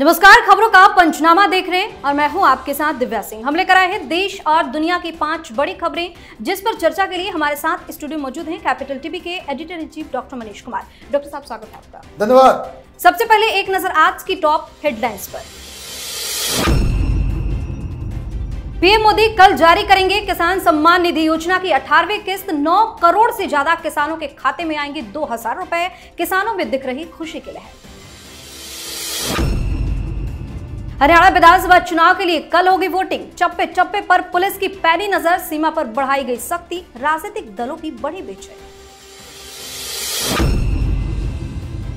नमस्कार, खबरों का पंचनामा देख रहे हैं और मैं हूं आपके साथ दिव्या सिंह। हम लेकर आए हैं देश और दुनिया की 5 बड़ी खबरें, जिस पर चर्चा के लिए हमारे साथ स्टूडियो मौजूद हैं कैपिटल टीवी के editor in chief doctor Manish Kumar. Doctor साहब, स्वागत है आपका। धन्यवाद। सबसे पहले एक नजर आज की टॉप हेडलाइंस पर। पीएम मोदी कल जारी करेंगे किसान सम्मान निधि योजना की 18वीं किस्त। 9 करोड़ से ज्यादा किसानों के खाते में आएंगे 2000 रुपए। किसानों में दिख रही खुशी की लहर। हरियाणा विधानसभा चुनाव के लिए कल होगी वोटिंग। चप्पे चप्पे पर पुलिस की पैनी नजर, सीमा पर बढ़ाई गई सख्ती, राजनीतिक दलों की बड़ी बेचैनी।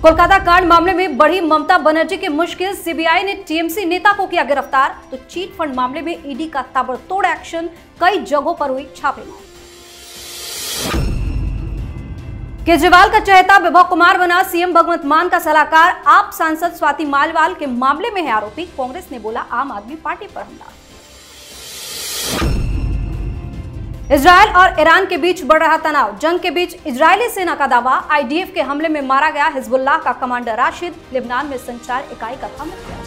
कोलकाता कांड मामले में बढ़ी ममता बनर्जी की मुश्किल। सीबीआई ने टीएमसी नेता को किया गिरफ्तार, तो चीट फंड मामले में ईडी का ताबड़तोड़ एक्शन। कई जगहों पर हुई छापेमारी। केजरीवाल का चहेता विभव कुमार बना सीएम भगवंत मान का सलाहकार। आप सांसद स्वाति मालिवाल के मामले में है आरोपी। कांग्रेस ने बोला आम आदमी पार्टी पर हमला। इजरायल और ईरान के बीच बढ़ रहा तनाव। जंग के बीच इजरायली सेना का दावा, आईडीएफ के हमले में मारा गया हिजबुल्लाह का कमांडर राशिद। लेबनान में संचार इकाई का था मुखिया।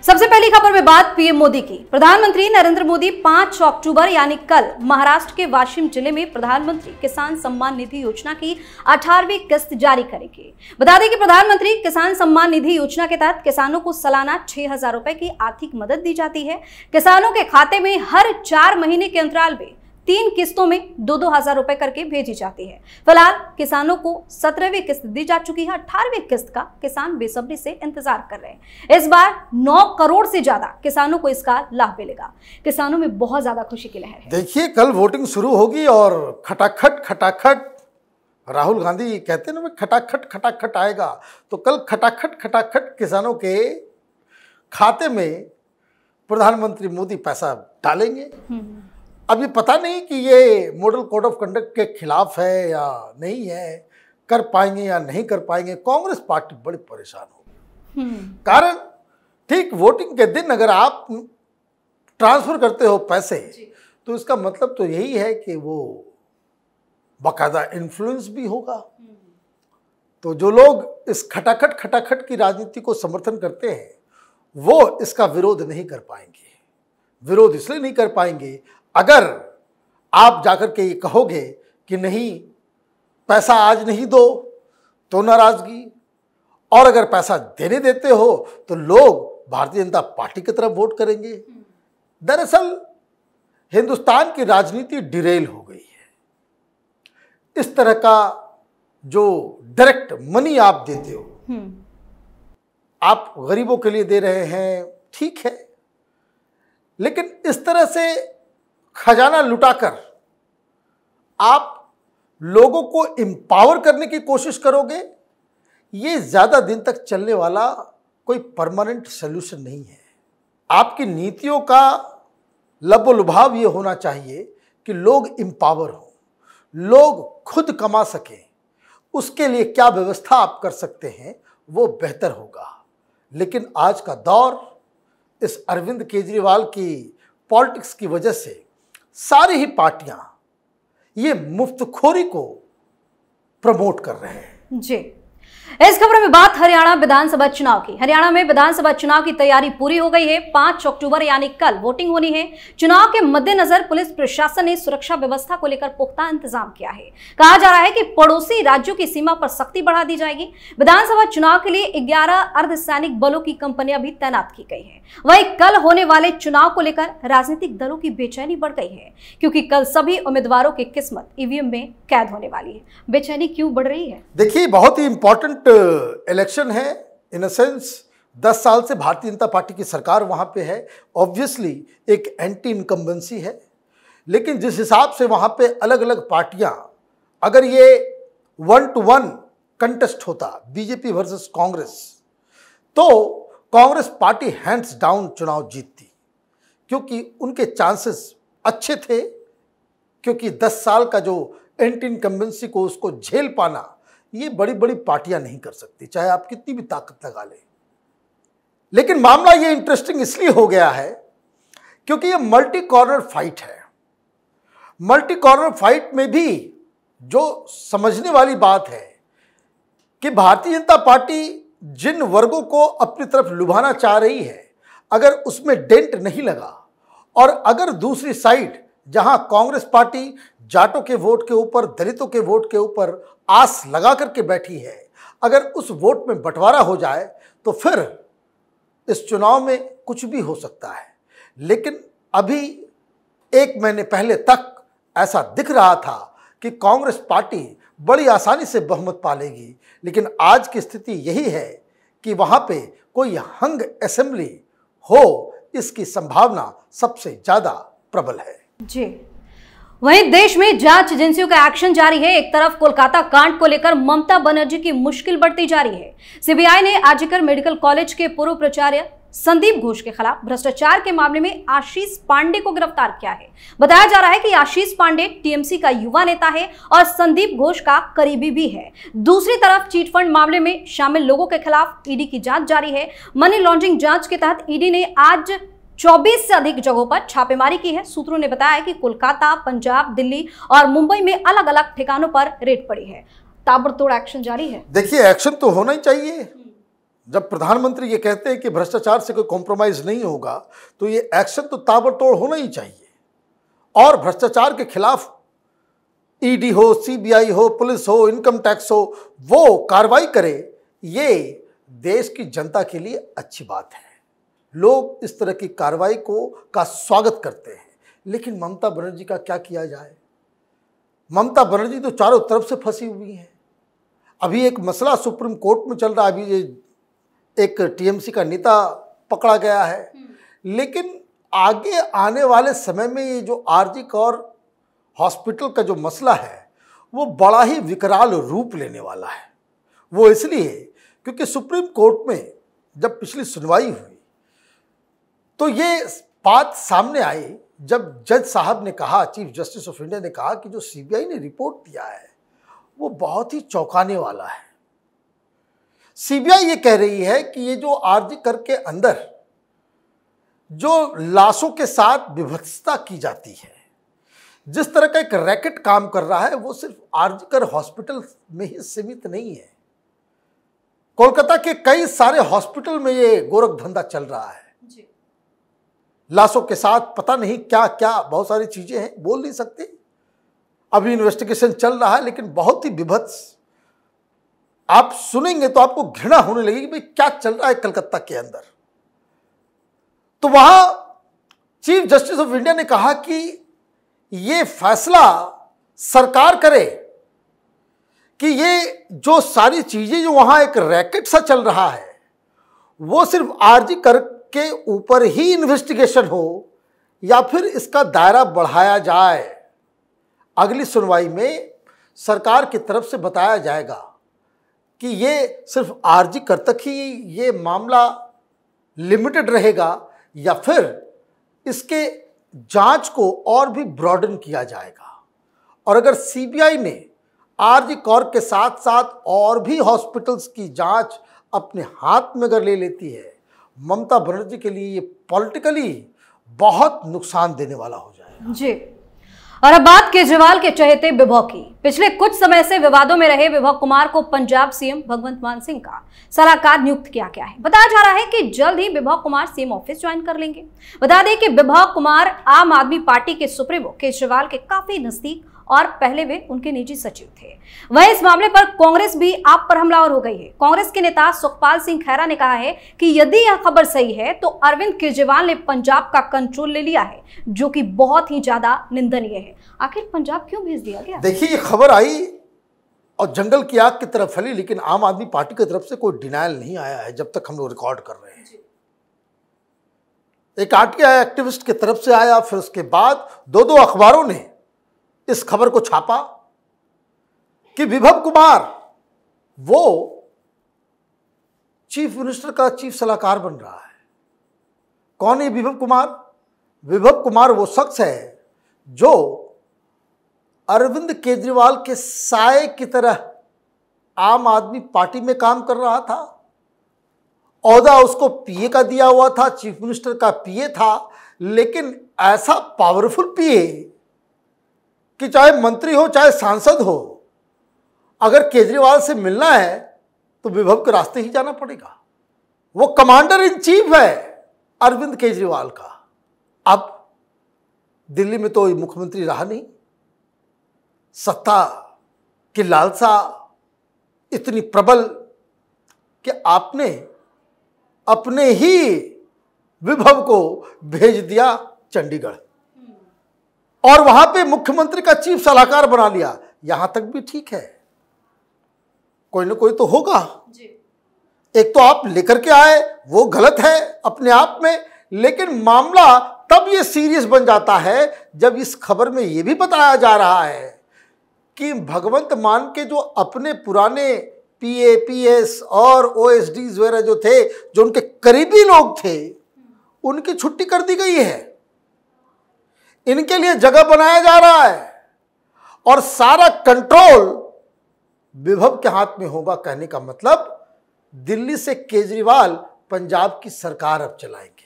सबसे पहली खबर में बात पीएम मोदी की। प्रधानमंत्री नरेंद्र मोदी 5 अक्टूबर यानी कल महाराष्ट्र के वाशिम जिले में प्रधानमंत्री किसान सम्मान निधि योजना की 18वीं किस्त जारी करेंगे। बता दें कि प्रधानमंत्री किसान सम्मान निधि योजना के तहत किसानों को सालाना 6000 रुपए की आर्थिक मदद दी जाती है। किसानों के खाते में हर 4 महीने के अंतराल में 3 किस्तों में 2-2 हजार रुपए करके भेजी जाती है। फिलहाल किसानों को 17वीं किस्त दी जा चुकी है। 18वीं किस्त का किसान बेसब्री से इंतजार कर रहे हैं। इस बार 9 करोड़ से ज्यादा किसानों को इसका लाभ मिलेगा। किसानों में बहुत ज्यादा खुशी की लहर है। देखिए, कल वोटिंग शुरू होगी और खटाखट राहुल गांधी कहते हैं ना, खटाखट आएगा, तो कल खटाखट किसानों के खाते में प्रधानमंत्री मोदी पैसा डालेंगे। अब ये पता नहीं कि ये मॉडल कोड ऑफ कंडक्ट के खिलाफ है या नहीं है, कर पाएंगे या नहीं कर पाएंगे। कांग्रेस पार्टी बड़ी परेशान होगी। कारण ठीक वोटिंग के दिन अगर आप ट्रांसफर करते हो पैसे, तो इसका मतलब तो यही है कि वो बाकायदा इन्फ्लुएंस भी होगा। तो जो लोग इस खटाखट की राजनीति को समर्थन करते हैं, वो इसका विरोध नहीं कर पाएंगे। विरोध इसलिए नहीं कर पाएंगे, अगर आप जाकर के ये कहोगे कि नहीं पैसा आज नहीं दो तो नाराजगी, और अगर पैसा देने देते हो तो लोग भारतीय जनता पार्टी की तरफ वोट करेंगे। दरअसल हिंदुस्तान की राजनीति डिरेल हो गई है। इस तरह का जो डायरेक्ट मनी आप देते हो, आप गरीबों के लिए दे रहे हैं, ठीक है, लेकिन इस तरह से खजाना लुटाकर आप लोगों को एम्पावर करने की कोशिश करोगे, ये ज्यादा दिन तक चलने वाला कोई परमानेंट सॉल्यूशन नहीं है। आपकी नीतियों का लबोलुभाव ये होना चाहिए कि लोग एम्पावर हों, लोग खुद कमा सकें। उसके लिए क्या व्यवस्था आप कर सकते हैं वो बेहतर होगा। लेकिन आज का दौर इस अरविंद केजरीवाल की पॉलिटिक्स की वजह से सारी ही पार्टियां ये मुफ्तखोरी को प्रमोट कर रहे हैं। जी, इस खबर में बात हरियाणा विधानसभा चुनाव की। हरियाणा में विधानसभा चुनाव की तैयारी पूरी हो गई है। 5 अक्टूबर यानी कल वोटिंग होनी है। चुनाव के मद्देनजर पुलिस प्रशासन ने सुरक्षा व्यवस्था को लेकर पुख्ता इंतजाम किया है। कहा जा रहा है कि पड़ोसी राज्यों की सीमा पर सख्ती बढ़ा दी जाएगी। विधानसभा चुनाव के लिए 11 अर्धसैनिक बलों की कंपनियां भी तैनात की गई है। वहीं कल होने वाले चुनाव को लेकर राजनीतिक दलों की बेचैनी बढ़ गई है, क्योंकि कल सभी उम्मीदवारों की किस्मत ईवीएम में कैद होने वाली है। बेचैनी क्यों बढ़ रही है? देखिए, बहुत ही इंपॉर्टेंट इलेक्शन है। इन अ सेंस 10 साल से भारतीय जनता पार्टी की सरकार वहां पे है। ऑब्वियसली एक एंटी इनकम्बेंसी है, लेकिन जिस हिसाब से वहां पे अलग अलग पार्टियां, अगर ये 1 to 1 कंटेस्ट होता बीजेपी वर्सेस कांग्रेस, तो कांग्रेस पार्टी हैंड्स डाउन चुनाव जीतती, क्योंकि उनके चांसेस अच्छे थे। क्योंकि 10 साल का जो एंटी इनकम्बेंसी को उसको झेल पाना ये बड़ी बड़ी पार्टियां नहीं कर सकती, चाहे आप कितनी भी ताकत लगा लें। लेकिन मामला ये इंटरेस्टिंग इसलिए हो गया है क्योंकि ये मल्टी कॉर्नर फाइट है। मल्टी कॉर्नर फाइट में भी जो समझने वाली बात है कि भारतीय जनता पार्टी जिन वर्गों को अपनी तरफ लुभाना चाह रही है, अगर उसमें डेंट नहीं लगा और अगर दूसरी साइड जहां कांग्रेस पार्टी जाटों के वोट के ऊपर, दलितों के वोट के ऊपर आस लगा करके बैठी है, अगर उस वोट में बंटवारा हो जाए तो फिर इस चुनाव में कुछ भी हो सकता है। लेकिन अभी 1 महीने पहले तक ऐसा दिख रहा था कि कांग्रेस पार्टी बड़ी आसानी से बहुमत पा लेगी, लेकिन आज की स्थिति यही है कि वहां पे कोई हंग असेंबली हो, इसकी संभावना सबसे ज्यादा प्रबल है। जी, वहीं देश में जांच एजेंसियों का एक्शन जारी है। एक तरफ कोलकाता कांड को लेकर ममता बनर्जी की मुश्किल बढ़ती जा रही है। सीबीआई ने आरजीकर मेडिकल कॉलेज के पूर्व प्राचार्य संदीप घोष के खिलाफ भ्रष्टाचार के मामले में आशीष पांडे को गिरफ्तार किया है। बताया जा रहा है कि आशीष पांडे टीएमसी का युवा नेता है और संदीप घोष का करीबी भी है। दूसरी तरफ चीटफंड मामले में शामिल लोगों के खिलाफ ईडी की जांच जारी है। मनी लॉन्ड्रिंग जांच के तहत ईडी ने आज 24 से अधिक जगहों पर छापेमारी की है। सूत्रों ने बताया कि कोलकाता, पंजाब, दिल्ली और मुंबई में अलग अलग ठिकानों पर रेड पड़ी है। ताबड़तोड़ एक्शन जारी है। देखिए, एक्शन तो होना ही चाहिए। जब प्रधानमंत्री ये कहते हैं कि भ्रष्टाचार से कोई कॉम्प्रोमाइज नहीं होगा, तो ये एक्शन तो ताबड़तोड़ होना ही चाहिए। और भ्रष्टाचार के खिलाफ ईडी हो, सीबीआई हो, पुलिस हो, इनकम टैक्स हो, वो कार्रवाई करे, ये देश की जनता के लिए अच्छी बात है। लोग इस तरह की कार्रवाई का स्वागत करते हैं। लेकिन ममता बनर्जी का क्या किया जाए? ममता बनर्जी तो चारों तरफ से फंसी हुई है। अभी एक मसला सुप्रीम कोर्ट में चल रहा है, अभी ये एक टीएमसी का नेता पकड़ा गया है। लेकिन आगे आने वाले समय में ये जो आरजी कौर हॉस्पिटल का जो मसला है, वो बड़ा ही विकराल रूप लेने वाला है। वो इसलिए क्योंकि सुप्रीम कोर्ट में जब पिछली सुनवाई हुई तो ये बात सामने आई, जब जज साहब ने कहा, चीफ जस्टिस ऑफ इंडिया ने कहा कि जो सीबीआई ने रिपोर्ट दिया है वो बहुत ही चौंकाने वाला है। सीबीआई ये कह रही है कि ये जो आरजी कर के अंदर जो लाशों के साथ विभत्सता की जाती है, जिस तरह का एक रैकेट काम कर रहा है, वो सिर्फ आरजी कर हॉस्पिटल में ही सीमित नहीं है। कोलकाता के कई सारे हॉस्पिटल में ये गोरख धंधा चल रहा है। लाशों के साथ पता नहीं क्या क्या बहुत सारी चीजें हैं, बोल नहीं सकते। अभी इन्वेस्टिगेशन चल रहा है, लेकिन बहुत ही विभत्स। आप सुनेंगे तो आपको घृणा होने लगेगी कि भाई क्या चल रहा है कलकत्ता के अंदर। तो वहां चीफ जस्टिस ऑफ इंडिया ने कहा कि ये फैसला सरकार करे कि ये जो सारी चीजें जो वहां एक रैकेट सा चल रहा है, वो सिर्फ आरजी कर के ऊपर ही इन्वेस्टिगेशन हो या फिर इसका दायरा बढ़ाया जाए। अगली सुनवाई में सरकार की तरफ से बताया जाएगा कि ये सिर्फ आरजी कर तक ही ये मामला लिमिटेड रहेगा या फिर इसके जांच को और भी ब्रॉडन किया जाएगा। और अगर सीबीआई ने आरजी कौर के साथ साथ और भी हॉस्पिटल्स की जांच अपने हाथ में अगर ले लेती है, ममता बनर्जी के लिए ये पॉलिटिकली बहुत नुकसान देने वाला हो जाएगा। जी, और अब बात केजरीवाल के चहेते विभव की। पिछले कुछ समय से विवादों में रहे विभव कुमार को पंजाब सीएम भगवंत मान सिंह का सलाहकार नियुक्त किया गया है। बताया जा रहा है कि जल्द ही विभव कुमार सीएम ऑफिस ज्वाइन कर लेंगे। बता दें कि विभव कुमार आम आदमी पार्टी के सुप्रीमो केजरीवाल के काफी नजदीक और पहले वे उनके निजी सचिव थे। वहीं इस मामले पर कांग्रेस भी आप पर हमलावर हो गई है। कांग्रेस के नेता सुखपाल सिंह खैरा ने कहा है कि यदि यह खबर सही है तो अरविंद केजरीवाल ने पंजाब का कंट्रोल ले लिया है, जो कि बहुत ही ज्यादा निंदनीय है। आखिर पंजाब क्यों भेज दिया गया? देखिए, ये खबर आई और जंगल की आग की तरफ फैली, लेकिन आम आदमी पार्टी की तरफ से कोई डिनायल नहीं आया है जब तक हम लोग रिकॉर्ड कर रहे हैं। एक आरटीआई एक्टिविस्ट की तरफ से आया, फिर उसके बाद दो अखबारों ने इस खबर को छापा कि विभव कुमार वो चीफ मिनिस्टर का चीफ सलाहकार बन रहा है। कौन है विभव कुमार? विभव कुमार वो शख्स है जो अरविंद केजरीवाल के साए की तरह आम आदमी पार्टी में काम कर रहा था। ओहदा उसको पीए का दिया हुआ था, चीफ मिनिस्टर का पीए था, लेकिन ऐसा पावरफुल पीए कि चाहे मंत्री हो चाहे सांसद हो, अगर केजरीवाल से मिलना है तो विभव के रास्ते ही जाना पड़ेगा। वो कमांडर इन चीफ है अरविंद केजरीवाल का। अब दिल्ली में तो मुख्यमंत्री रहा नहीं, सत्ता की लालसा इतनी प्रबल कि आपने अपने ही विभव को भेज दिया चंडीगढ़ और वहां पे मुख्यमंत्री का चीफ सलाहकार बना लिया। यहां तक भी ठीक है, कोई ना कोई तो होगा जी। एक तो आप लेकर के आए, वो गलत है अपने आप में, लेकिन मामला तब ये सीरियस बन जाता है जब इस खबर में ये भी बताया जा रहा है कि भगवंत मान के जो अपने पुराने पीए, पीएस और ओएसडीज वगैरह जो थे, जो उनके करीबी लोग थे, उनकी छुट्टी कर दी गई है। इनके लिए जगह बनाया जा रहा है और सारा कंट्रोल विभव के हाथ में होगा। कहने का मतलब दिल्ली से केजरीवाल पंजाब की सरकार अब चलाएंगे।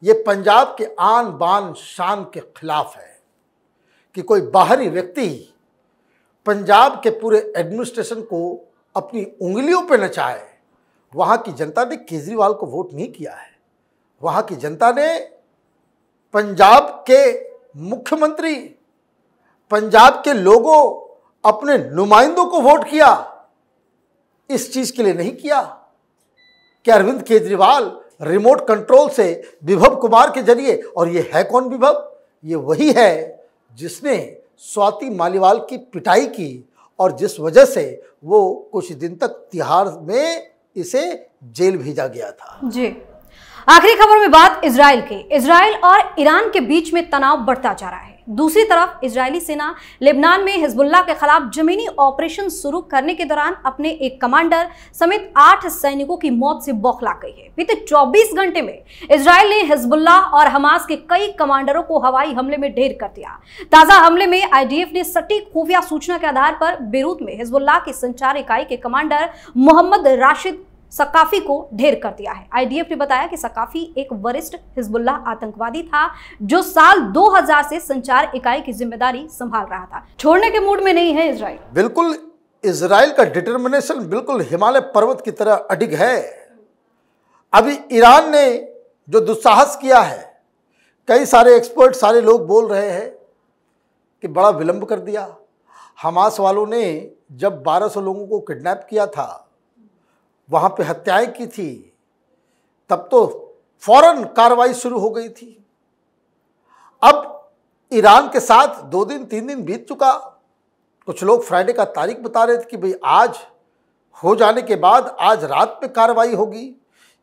ये पंजाब के आन बान शान के खिलाफ है कि कोई बाहरी व्यक्ति पंजाब के पूरे एडमिनिस्ट्रेशन को अपनी उंगलियों पे नचाए। वहाँ की जनता ने केजरीवाल को वोट नहीं किया है, वहाँ की जनता ने पंजाब के मुख्यमंत्री, पंजाब के लोगों, अपने नुमाइंदों को वोट किया। इस चीज के लिए नहीं किया कि अरविंद केजरीवाल रिमोट कंट्रोल से विभव कुमार के जरिए, और ये है कौन विभव? ये वही है जिसने स्वाति मालीवाल की पिटाई की और जिस वजह से वो कुछ दिन तक तिहाड़ में इसे जेल भेजा गया था। जी, आखिरी खबर में बात इजराइल की। इजराइल और ईरान के बीच में तनाव बढ़ता जा रहा है। दूसरी तरफ इजरायली सेना लेबनान में हिजबुल्लाह के खिलाफ जमीनी ऑपरेशन शुरू करने के दौरान अपने एक कमांडर समेत 8 सैनिकों की मौत से बौखला गई है। बीते 24 घंटे में इजराइल ने हिजबुल्लाह और हमास के कई कमांडरों को हवाई हमले में ढेर कर दिया। ताजा हमले में आईडीएफ ने सटीक खुफिया सूचना के आधार पर बेरूत में हिजबुल्लाह की संचार इकाई के कमांडर मोहम्मद राशिद सकाफी को ढेर कर दिया है। आईडीएफ ने बताया कि सकाफी एक वरिष्ठ हिजबुल्लाह आतंकवादी था जो साल 2000 से संचार इकाई की जिम्मेदारी संभाल रहा था। छोड़ने के मूड में नहीं है इजराइल। बिल्कुल, इजराइल का डिटर्मिनेशन बिल्कुल हिमालय पर्वत की तरह अडिग है। अभी ईरान ने जो दुस्साहस किया है, कई सारे एक्सपर्ट, सारे लोग बोल रहे हैं कि बड़ा विलंब कर दिया। हमास वालों ने जब 1200 लोगों को किडनैप किया था, वहाँ पे हत्याएं की थी, तब तो फौरन कार्रवाई शुरू हो गई थी। अब ईरान के साथ 2 दिन 3 दिन बीत चुका। कुछ लोग फ्राइडे का तारीख बता रहे थे कि भाई आज हो जाने के बाद आज रात पे कार्रवाई होगी,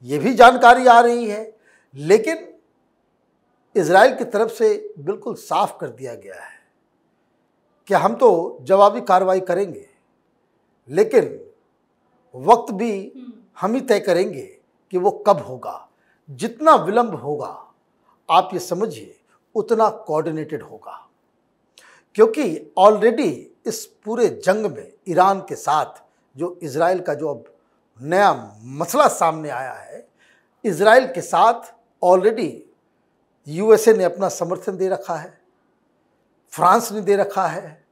ये भी जानकारी आ रही है। लेकिन इजराइल की तरफ से बिल्कुल साफ कर दिया गया है कि हम तो जवाबी कार्रवाई करेंगे, लेकिन वक्त भी हम ही तय करेंगे कि वो कब होगा। जितना विलंब होगा, आप ये समझिए, उतना कोऑर्डिनेटेड होगा, क्योंकि ऑलरेडी इस पूरे जंग में ईरान के साथ जो इजराइल का जो अब नया मसला सामने आया है, इजराइल के साथ ऑलरेडी यूएसए ने अपना समर्थन दे रखा है, फ्रांस ने दे रखा है,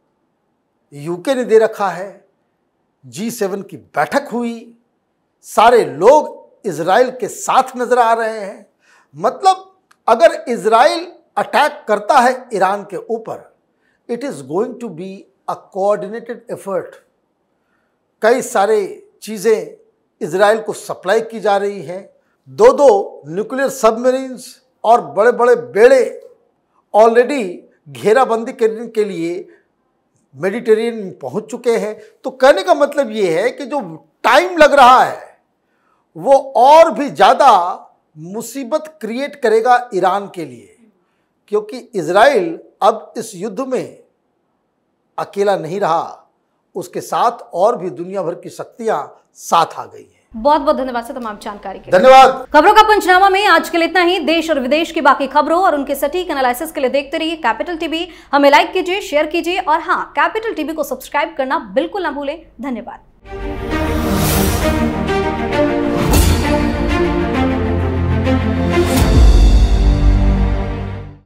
यूके ने दे रखा है। G7 की बैठक हुई, सारे लोग इजराइल के साथ नजर आ रहे हैं। मतलब अगर इजराइल अटैक करता है ईरान के ऊपर, it is going to be a coordinated effort. कई सारे चीज़ें इजराइल को सप्लाई की जा रही हैं। 2 न्यूक्लियर सबमरीन्स और बड़े बड़े बेड़े ऑलरेडी घेराबंदी करने के लिए मेडिटेरियन में पहुंच चुके हैं। तो कहने का मतलब ये है कि जो टाइम लग रहा है वो और भी ज़्यादा मुसीबत क्रिएट करेगा ईरान के लिए, क्योंकि इजराइल अब इस युद्ध में अकेला नहीं रहा, उसके साथ और भी दुनिया भर की शक्तियां साथ आ गई हैं। बहुत बहुत धन्यवाद सर तमाम जानकारी के लिए। धन्यवाद। खबरों का पंचनामा में आज के लिए इतना ही। देश और विदेश की बाकी खबरों और उनके सटीक एनालिसिस के लिए देखते रहिए कैपिटल टीवी। हमें लाइक कीजिए, शेयर कीजिए और हाँ, कैपिटल टीवी को सब्सक्राइब करना बिल्कुल ना भूलें। धन्यवाद।